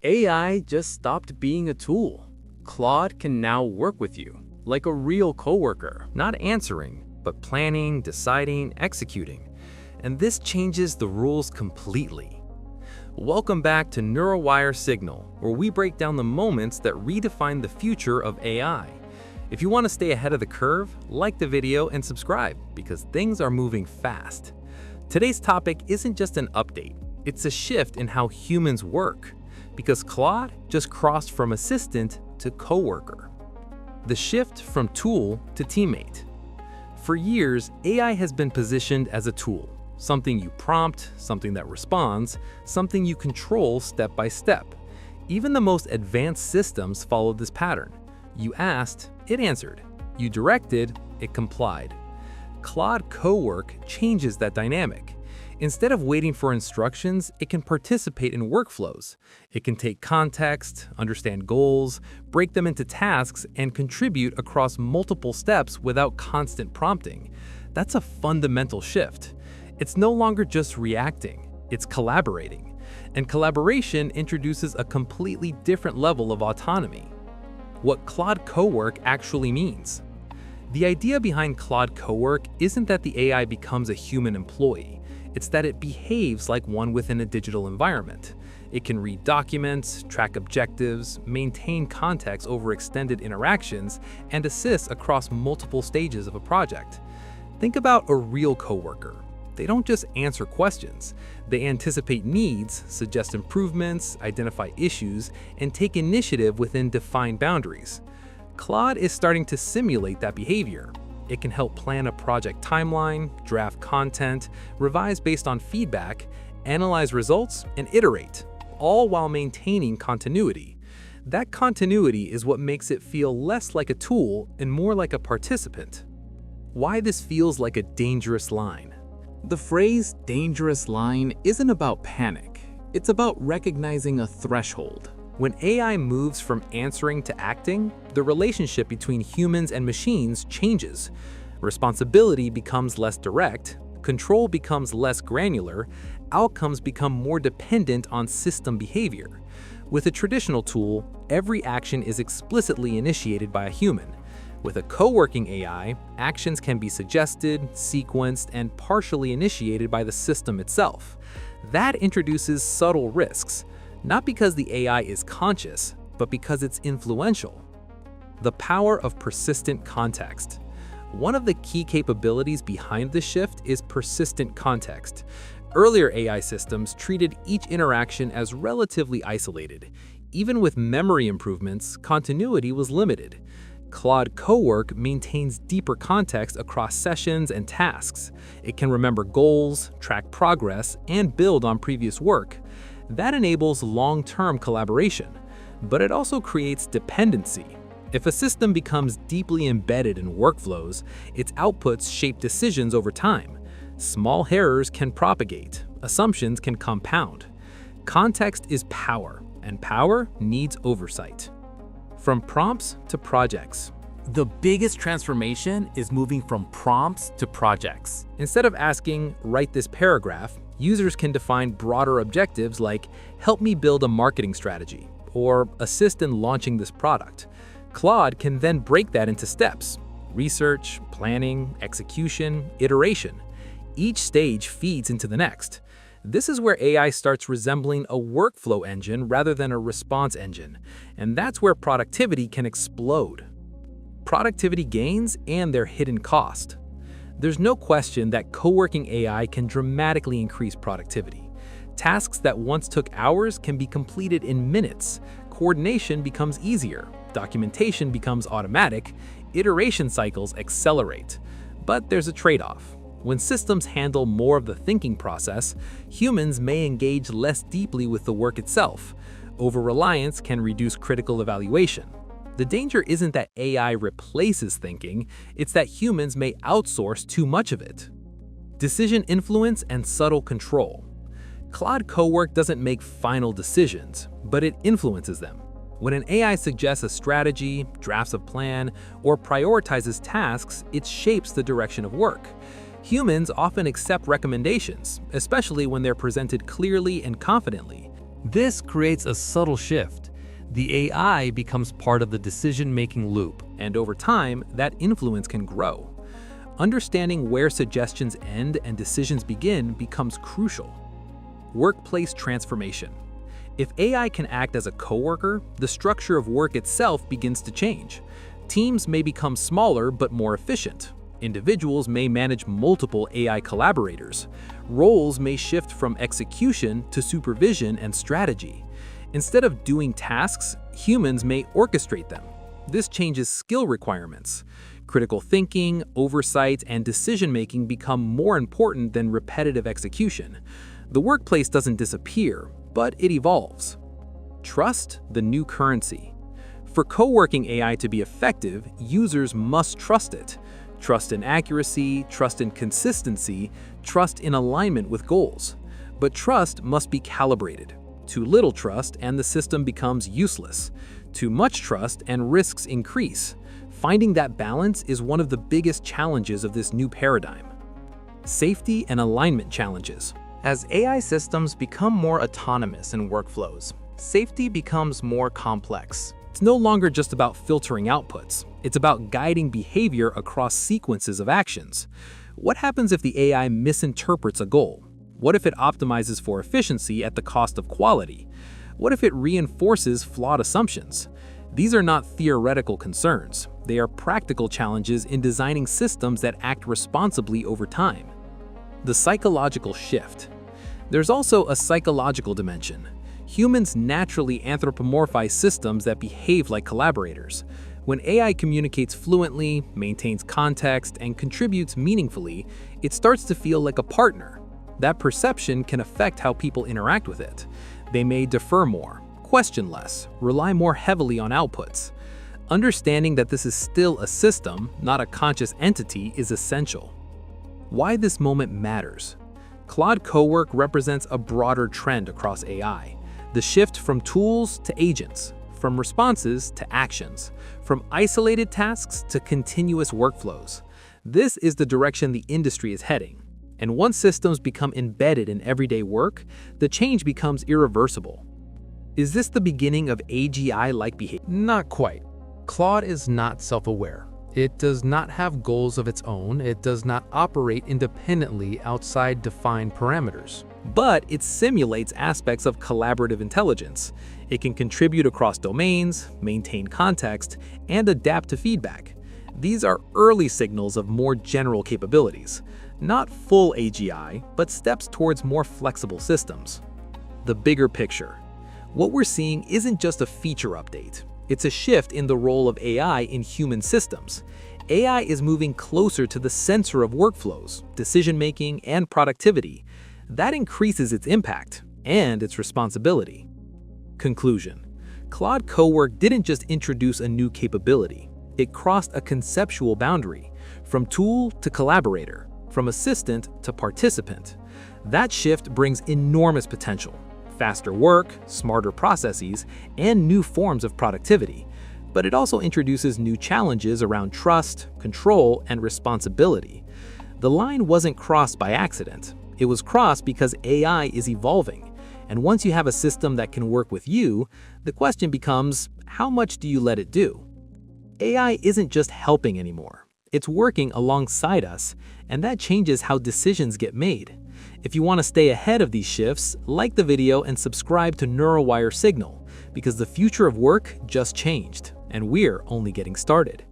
AI just stopped being a tool. Claude can now work with you, like a real coworker. Not answering, but planning, deciding, executing. And this changes the rules completely. Welcome back to NeuroWire Signal, where we break down the moments that redefine the future of AI. If you want to stay ahead of the curve, like the video and subscribe, because things are moving fast. Today's topic isn't just an update, it's a shift in how humans work, because Claude just crossed from assistant to coworker. The shift from tool to teammate. For years, AI has been positioned as a tool, something you prompt, something that responds, something you control step by step. Even the most advanced systems followed this pattern. You asked, it answered. You directed, it complied. Claude Cowork changes that dynamic. Instead of waiting for instructions, it can participate in workflows. It can take context, understand goals, break them into tasks, and contribute across multiple steps without constant prompting. That's a fundamental shift. It's no longer just reacting, it's collaborating. And collaboration introduces a completely different level of autonomy. What Claude Cowork actually means. The idea behind Claude Cowork isn't that the AI becomes a human employee. It's that it behaves like one within a digital environment. It can read documents, track objectives, maintain context over extended interactions, and assist across multiple stages of a project. Think about a real coworker. They don't just answer questions. They anticipate needs, suggest improvements, identify issues, and take initiative within defined boundaries. Claude is starting to simulate that behavior. It can help plan a project timeline, draft content, revise based on feedback, analyze results, and iterate, all while maintaining continuity. That continuity is what makes it feel less like a tool and more like a participant. Why this feels like a dangerous line. The phrase dangerous line isn't about panic. It's about recognizing a threshold. When AI moves from answering to acting, the relationship between humans and machines changes. Responsibility becomes less direct, control becomes less granular, outcomes become more dependent on system behavior. With a traditional tool, every action is explicitly initiated by a human. With a co-working AI, actions can be suggested, sequenced, and partially initiated by the system itself. That introduces subtle risks, not because the AI is conscious, but because it's influential. The power of persistent context. One of the key capabilities behind this shift is persistent context. Earlier AI systems treated each interaction as relatively isolated. Even with memory improvements, continuity was limited. Claude Cowork maintains deeper context across sessions and tasks. It can remember goals, track progress, and build on previous work. That enables long-term collaboration, but it also creates dependency. If a system becomes deeply embedded in workflows, its outputs shape decisions over time. Small errors can propagate, assumptions can compound. Context is power, and power needs oversight. From prompts to projects. The biggest transformation is moving from prompts to projects. Instead of asking, write this paragraph, users can define broader objectives like, help me build a marketing strategy, or assist in launching this product. Claude can then break that into steps: research, planning, execution, iteration. Each stage feeds into the next. This is where AI starts resembling a workflow engine rather than a response engine, and that's where productivity can explode. Productivity gains and their hidden cost. There's no question that co-working AI can dramatically increase productivity. Tasks that once took hours can be completed in minutes. Coordination becomes easier. Documentation becomes automatic. Iteration cycles accelerate. But there's a trade-off. When systems handle more of the thinking process, humans may engage less deeply with the work itself. Over-reliance can reduce critical evaluation. The danger isn't that AI replaces thinking, it's that humans may outsource too much of it. Decision influence and subtle control. Claude Cowork doesn't make final decisions, but it influences them. When an AI suggests a strategy, drafts a plan, or prioritizes tasks, it shapes the direction of work. Humans often accept recommendations, especially when they're presented clearly and confidently. This creates a subtle shift. The AI becomes part of the decision-making loop. And over time, that influence can grow. Understanding where suggestions end and decisions begin becomes crucial. Workplace transformation. If AI can act as a coworker, the structure of work itself begins to change. Teams may become smaller but more efficient. Individuals may manage multiple AI collaborators. Roles may shift from execution to supervision and strategy. Instead of doing tasks, humans may orchestrate them. This changes skill requirements. Critical thinking, oversight, and decision-making become more important than repetitive execution. The workplace doesn't disappear, but it evolves. Trust, the new currency. For co-working AI to be effective, users must trust it. Trust in accuracy, trust in consistency, trust in alignment with goals. But trust must be calibrated. Too little trust and the system becomes useless. Too much trust and risks increase. Finding that balance is one of the biggest challenges of this new paradigm. Safety and alignment challenges. As AI systems become more autonomous in workflows, safety becomes more complex. It's no longer just about filtering outputs. It's about guiding behavior across sequences of actions. What happens if the AI misinterprets a goal? What if it optimizes for efficiency at the cost of quality? What if it reinforces flawed assumptions? These are not theoretical concerns. They are practical challenges in designing systems that act responsibly over time. The psychological shift. There's also a psychological dimension. Humans naturally anthropomorphize systems that behave like collaborators. When AI communicates fluently, maintains context, and contributes meaningfully, it starts to feel like a partner. That perception can affect how people interact with it. They may defer more, question less, rely more heavily on outputs. Understanding that this is still a system, not a conscious entity, is essential. Why this moment matters. Claude Cowork represents a broader trend across AI. The shift from tools to agents, from responses to actions, from isolated tasks to continuous workflows. This is the direction the industry is heading. And once systems become embedded in everyday work, the change becomes irreversible. Is this the beginning of AGI-like behavior? Not quite. Claude is not self-aware. It does not have goals of its own. It does not operate independently outside defined parameters. But it simulates aspects of collaborative intelligence. It can contribute across domains, maintain context, and adapt to feedback. These are early signals of more general capabilities. Not full AGI, but steps towards more flexible systems. The bigger picture. What we're seeing isn't just a feature update. It's a shift in the role of AI in human systems. AI is moving closer to the center of workflows, decision-making, and productivity. That increases its impact and its responsibility. Conclusion. Claude Cowork didn't just introduce a new capability. It crossed a conceptual boundary, from tool to collaborator, from assistant to participant. That shift brings enormous potential. Faster work, smarter processes, and new forms of productivity. But it also introduces new challenges around trust, control, and responsibility. The line wasn't crossed by accident. It was crossed because AI is evolving. And once you have a system that can work with you, the question becomes, how much do you let it do? AI isn't just helping anymore. It's working alongside us, and that changes how decisions get made. If you want to stay ahead of these shifts, like the video and subscribe to NeuroWire Signal, because the future of work just changed, and we're only getting started.